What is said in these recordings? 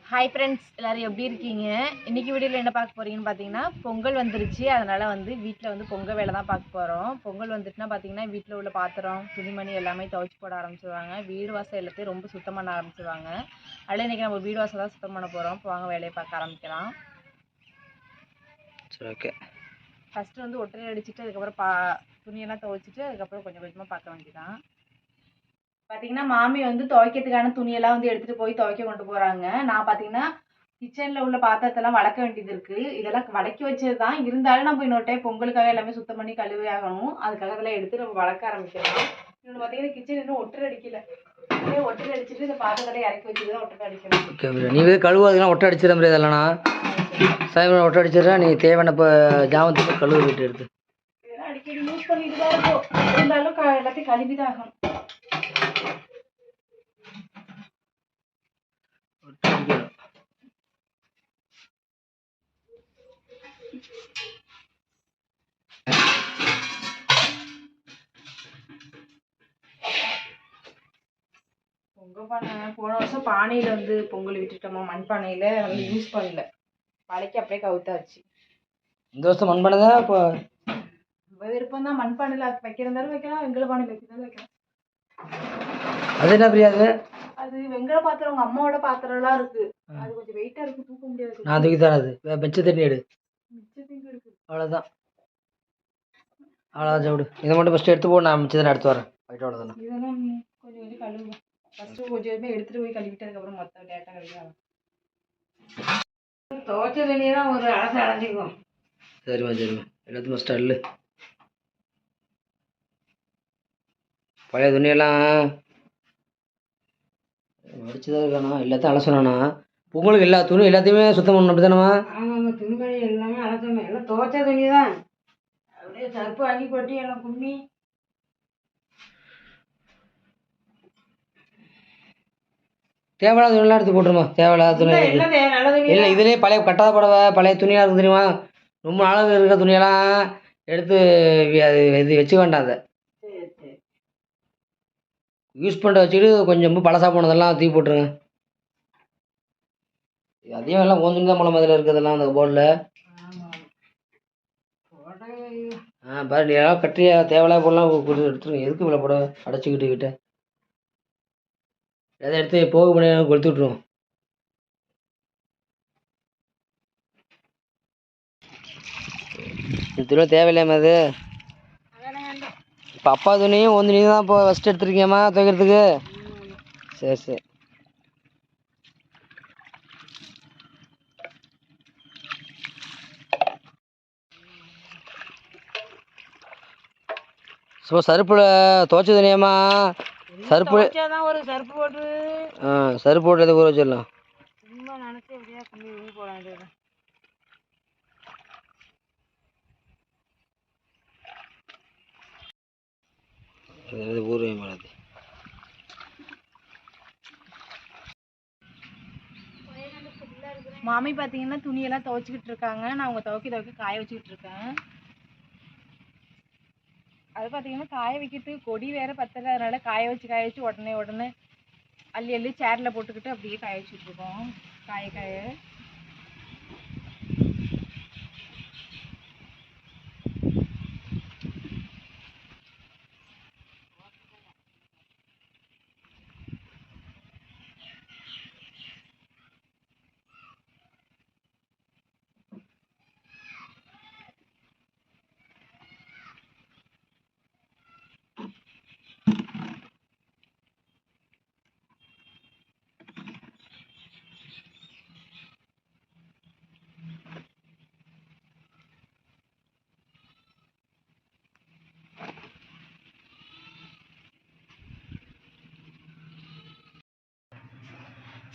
Hi friends, எல்லோரும் எப்படி இருக்கீங்க? இன்றைக்கி வீடியோவில் என்ன பார்க்க போகிறீங்கன்னு பார்த்தீங்கன்னா, பொங்கல் வந்துருச்சு. அதனால் வீட்டில் பொங்கல் வேலை தான் பார்க்க போகிறோம். பொங்கல் வந்துட்டுனா பார்த்தீங்கன்னா, வீட்டில் உள்ள பாத்திரம், துணிமணி எல்லாமே துவைச்சி போட ஆரம்பிச்சிடுவாங்க. வீடு வாசல் எல்லாத்தையும் ரொம்ப சுத்தம் பண்ண ஆரம்பிச்சிடுவாங்க. அதில் இன்றைக்கி நம்ம வீடு வாசல் தான் சுத்தம் பண்ண போகிறோம். இப்போ வாங்க வேலையை பார்க்க ஆரம்பிக்கலாம். சரி, ஓகே. ஃபஸ்ட்டு ஒட்டரை அடிச்சுட்டு அதுக்கப்புறம் துணியெல்லாம் துவைச்சிட்டு அதுக்கப்புறம் கொஞ்சம் கொஞ்சமாக பார்க்க வேண்டியதான். பார்த்தீங்கன்னா மாமி துவைக்கிறதுக்கான துணியெல்லாம் எடுத்துகிட்டு போய் துவைக்க கொண்டு போகிறாங்க. நான் பார்த்தீங்கன்னா கிச்சனில் உள்ள பாத்திரத்தெல்லாம் வளர்க்க வேண்டியது இருக்குது. இதெல்லாம் வடக்கி வச்சது தான். இருந்தாலும் நம்ம இன்னொரு டைம் பொங்கலுக்காக எல்லாமே சுத்தம் பண்ணி கழுவி ஆகணும். அதுக்காக அதெல்லாம் எடுத்து நம்ம வளர்க்க ஆரம்பிக்கலாம். இன்னொன்று பார்த்தீங்கன்னா கிச்சன் இன்னும் ஒட்டரை அடிக்கல. ஒட்டரை அடிச்சுட்டு இந்த பாத்திரத்தெல்லாம் இறக்கி வச்சுட்டு தான் ஒட்டரை அடிக்கணும். ஓகே, நீ கழுவுறதுலாம் ஒட்டை அடிச்சிட முடியாது. இல்லைனா சாயந்தரம் ஒட்டை அடிச்சிடறா. நீ தேவையான இப்போ ஜாமத்துக்கு கழுவு வீட்டு எடுத்து இதெல்லாம் அடிக்கடி யூஸ் பண்ணிட்டு தான் இருக்கும். இருந்தாலும் எல்லாத்தையும் கழுவி தான் ஆகணும். பொங்கல் பானை போன வருஷம் பானையில் பொங்கல் விட்டுட்டோமா, மண்பானையில் யூஸ் பண்ணல. பழைக்கு அப்படியே கவுத்தாச்சு. இந்த வருஷம் மண்பானை தான். இப்போ விருப்பம் தான். மண்பானையில் வைக்கிறதாலும் வைக்கலாம், வெங்கல பானையில் வைக்கிறதாலும் வைக்கலாம். அது என்ன பிரியாது? அது வெங்கல பாத்திரம் உங்கள் அம்மாவோட பாத்திரம்லாம் இருக்குது. அது கொஞ்சம் வெயிட்டாக இருக்குது, தூக்க முடியாது. நான் தூக்கி தரேன். அது மிச்ச தண்ணி எடு. மிச்சத்துக்கு இருக்குது. அவ்வளோதான் விடு. இதை மட்டும் ஃபஸ்ட்டு எடுத்து போ. நான் மிச்சத்தை எடுத்து வரேன். அவ்வளோதானே. இதெல்லாம் கொஞ்சம் கொஞ்சம் கழுவுங்க. ஃபஸ்ட்டு கொஞ்சம் எடுத்துகிட்டு போய் கழுவிட்டு அதுக்கப்புறம் மொத்தம் டேட்டாக கழுவிக்கலாம். துவைச்ச துணியை தான் ஒரு அலசை அலைஞ்சிக்குவோம். சரிம்மா எல்லாத்தையும் ஃபஸ்ட்டு அள்ளு. பழைய துணியெல்லாம் வடிச்சுதான் இருக்கணும். எல்லாத்தையும் அலசணும்னா பொங்கலுக்கு எல்லா துணி எல்லாத்தையுமே சுத்தம் பண்ணணும். அப்படி தானேம்மா? ஆமாம், துணிமணி எல்லாமே அலசணும். எல்லாம் துவைச்ச துணி தான். அப்படியே சர்ப்பு வாங்கி கொட்டி எல்லாம் கும்மி தேவையில்லாத துணியெல்லாம் எடுத்து போட்டுருமா. தேவையில்லாத துணி இல்லை. இதுலேயே பழைய கட்டாத புடவை பழைய துணியாக இருக்குது தெரியுமா? ரொம்ப நாளாக இருக்கிற துணியெல்லாம் எடுத்து அது இது வச்சுக்க வேண்டாம். அதை யூஸ் பண்ணுற வச்சுக்கிட்டு கொஞ்சம் பழசா போனதெல்லாம் தூக்கி போட்டுருங்க. அதையும் எல்லாம் ஓந்துன்னு தான் மூலம் அதில் இருக்கிறதெல்லாம் அந்த போர்டில். பாரு, நீ எல்லாம் கட்டியா தேவையில்லாத போடலாம் எடுத்துருங்க. எதுக்கு இவ்வளோ போட அடைச்சிக்கிட்டு எதை எடுத்து போக பண்ணி கொளுத்து விட்ருவோம். இந்த துணி தேவையில்லையாம்மா? அது இப்போ அப்பா துணியும் ஒன்று துணி தான் இப்போ ஃபஸ்ட்டு எடுத்துருக்கியம்மா துவைக்கிறதுக்கு. சரி. ஸோ சருப்பில் துவைச்ச துணியாம்மா? சருப்பு ஒரு சருப்பு போட்டு சருப்பு போட்டு எதை ஊற வச்சிடலாம். சும்மா நினச்சி எப்படியா கும்மி ஊறி போட வேண்டியது. ஊற மாட்டாது. மாமி பார்த்தீங்கன்னா துணியெல்லாம் துவைச்சிக்கிட்டு இருக்காங்க. நான் அவங்க துவைக்க காய வச்சுக்கிட்டு இருக்கேன். அது பார்த்தீங்கன்னா காய வைக்கிறதுக்கு கொடி வேறு பத்தலை. அதனால் காய வச்சு உடனே அள்ளி சேரில் போட்டுக்கிட்டு அப்படியே காய வச்சுட்ருக்கோம். காய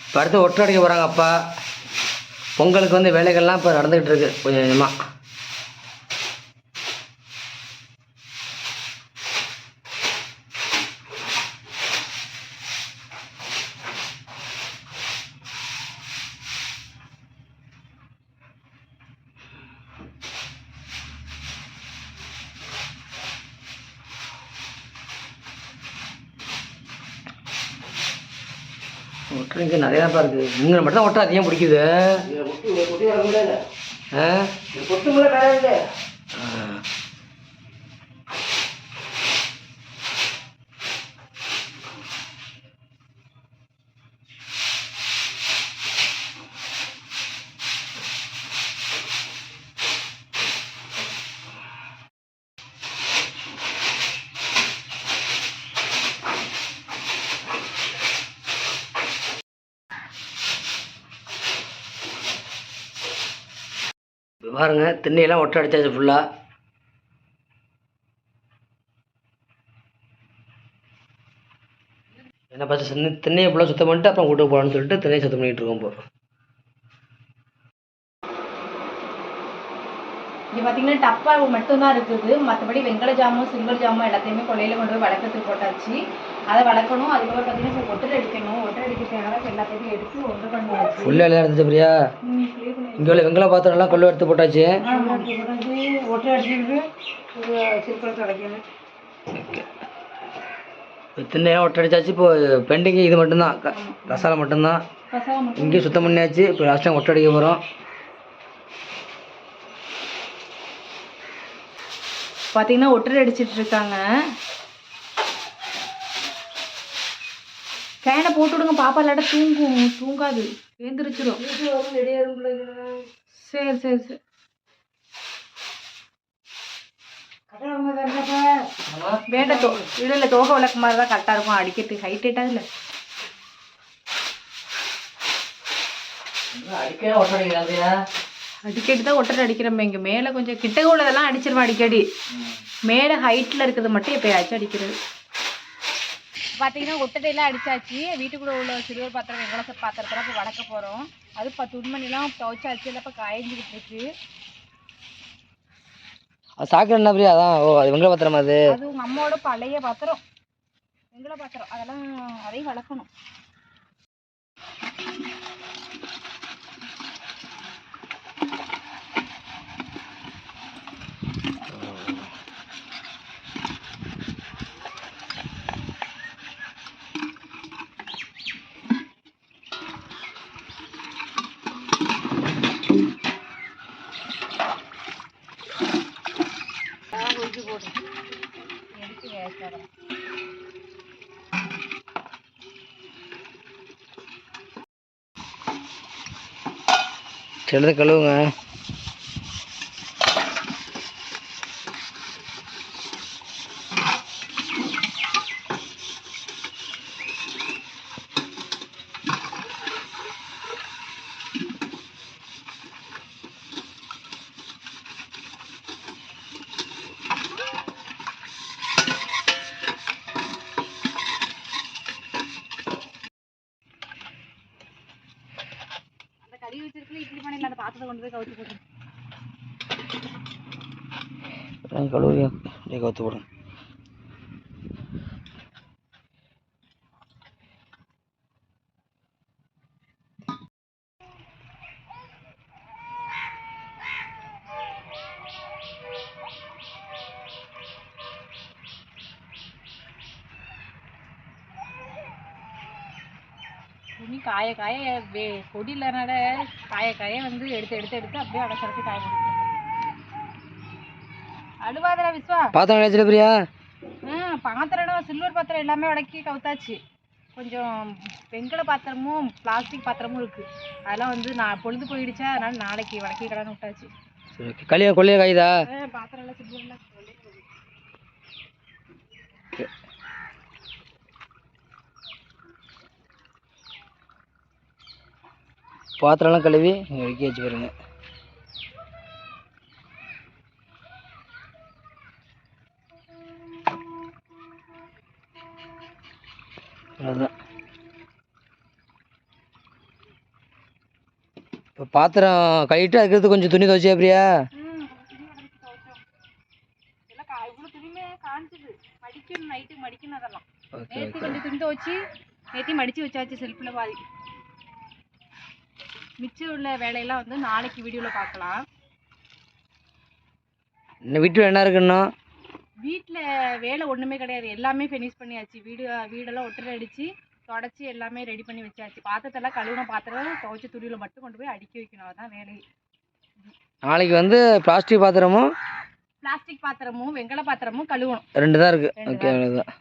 இப்போ அடுத்து ஒட்டை அடிக்க போகிறாங்க அப்பா. பொங்கலுக்கு வேலைகள்லாம் இப்போ நடந்துக்கிட்டு இருக்கு கொஞ்சம் கொஞ்சமாக. ஒட்டரை இங்கே நிறையா தான் இருக்குது. இங்கே மட்டும் தான் ஒட்டரை அதிகம் பிடிக்குது. ஆ கொட்டுங்கள வேற பாருங்க திண்ணையெல்லாம் ஒட்டை அடிச்சாச்சு ஃபுல்லாக. என்ன பார்த்து திண்ணையை ஃபுல்லாக சுத்தம் பண்ணிட்டு அப்புறம் வீட்டுக்கு போகலான்னு சொல்லிட்டு திண்ணையை சுத்தம் பண்ணிகிட்டு இருக்கோம் இப்போ. இங்கே பார்த்தீங்கன்னா டப்பா மட்டும்தான் இருக்குது. மற்றபடி வெங்கல ஜாமும் சில்வர் ஜாமும் எல்லாத்தையுமே கொள்ளையில் கொண்டு போய் வளர்க்கறதுக்கு போட்டாச்சு. அதை வளர்க்கணும். அதுக்கப்புறம் பார்த்தீங்கன்னா இப்போ ஒட்டரை அடிக்கணும். ஒட்டரை அடிக்கிறதுக்காக எல்லாத்தையுமே எடுத்து ஒன்று பண்ணியாச்சு. ஃபுல்லாக எல்லாம் இருந்துச்சு பிரியா. இங்கே உள்ள வெங்கல பாத்திரம்லாம் கொள்ள எடுத்து போட்டாச்சு. ஒட்டரை அடிச்சுட்டு சிற்பத்தை அடைக்கணும். ஓகே, இப்போ திண்ணையெல்லாம் ஒட்டை அடிச்சாச்சு. இப்போ பெண்டிங்கு இது மட்டும்தான், கசாலை மட்டும்தான். இங்கேயும் சுத்தம் பண்ணியாச்சு. இப்போ லாஸ்ட் டைம் ஒட்டை அடிக்க போகிறோம். பார்த்தீங்கன்னா ஒட்டரை அடிச்சிட்டு இருக்காங்க. ஃபேனை போட்டு விடுங்க, பாப்பா இல்லாட்ட தூங்காது, எழுந்திரிச்சிடும். சரி சரி சரி. வேண்ட இல்லை தோகை விளக்கு மாதிரி தான் கரெக்டாக இருக்கும் அடிக்கிறதுக்கு. ஹைட் ஹைட்டாக இல்லை அடிக்கடி தான் ஒட்டரை அடிக்கிறோம். இங்கே மேலே கொஞ்சம் கிட்ட உள்ளதெல்லாம் அடிச்சிருவோம் அடிக்கடி. மேலே ஹைட்டில் இருக்கிறது மட்டும் எப்பயாச்சும் அடிக்கிறது. பார்த்தீங்கன்னா ஒட்டடையெல்லாம் அடித்தாச்சு. வீட்டுக்குள்ளே உள்ள சிறுவர் பாத்திரம் வெங்கல பாத்திரத்தெல்லாம் இப்போ வளர்க்க போகிறோம். அது இப்போ துணிமணிலாம் துவைச்சாச்சு. இல்லை இப்போ காய்ஞ்சிக்கிட்டு இருக்கு. அது சாக்கடை என்ன பிரியா? அதான். ஓ, அது வெங்கல பாத்திரமா? அது உங்கள் அம்மாவோட பழைய பாத்திரம், வெங்கல பாத்திரம். அதெல்லாம் அதையும் வளர்க்கணும். சிலது கழுவுங்க. கழுவி வச்சிருக்கல இட்லி பானையில் அந்த பாத்திரத்தை கொண்டு போய் கவுத்து போடுறேன். கழுவி கவுத்து போடுங்க. துணி காய காய கொடி இல்லைனால காய வந்து எடுத்து அப்படியே அடைச்சி காய முடியும். அழுவாதரா விஸ்வா. பாத்திரம் கிடைச்சல பிரியா? பாத்திரம் சில்வர் பாத்திரம் எல்லாமே வடக்கி கவுத்தாச்சு. கொஞ்சம் வெங்கல பாத்திரமும் பிளாஸ்டிக் பாத்திரமும் இருக்கு. அதெல்லாம் வந்து நான் பொழுது போயிடுச்சா, அதனால நாளைக்கு வடக்கி கடன் விட்டாச்சு. கொள்ளைய காயுதா? பாத்திரம் எல்லாம் சில்வர்லாம் பாத்திரம்லாம் கழுவி வெக்கி வச்சு பாருங்க. அதுதான். இப்போ பாத்திரம் கழிட்டு அதுக்கு கொஞ்சம் துணி துவைச்சியா பிரியா? நைட்டுக்கு மடிக்கணும். அதெல்லாம் நேற்று கொஞ்சம் துணி துவைச்சி நேற்றையும் மடித்து வச்சாச்சு செல்ஃபில் பாதி. மிச்சம் உள்ள வேலையெல்லாம் வந்து நாளைக்கு வீடியோவில் பார்க்கலாம். இன்னும் வீட்டில் என்ன இருக்குன்னா? வீட்டில் வேலை ஒன்றுமே கிடையாது, எல்லாமே ஃபினிஷ் பண்ணியாச்சு. வீடெல்லாம் ஒட்டரை அடித்து தொடச்சி எல்லாமே ரெடி பண்ணி வச்சாச்சு. பாத்திரத்தெல்லாம் கழுவுன பாத்திரம் துவைச்ச துணியில் மட்டும் கொண்டு போய் அடுக்கி வைக்கணும். அதுதான் வேலையை. நாளைக்கு வந்து பிளாஸ்டிக் பாத்திரமும் பிளாஸ்டிக் பாத்திரமும் வெங்கல பாத்திரமும் கழுவணும். 2 தான் இருக்குது. 2 ஓகே, தான். அவ்வளோதான்.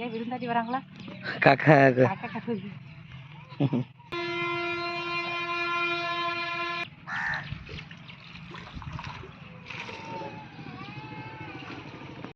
ஏன் விருந்தாடி வராங்களா? காக்கா காக்கா கத்துது.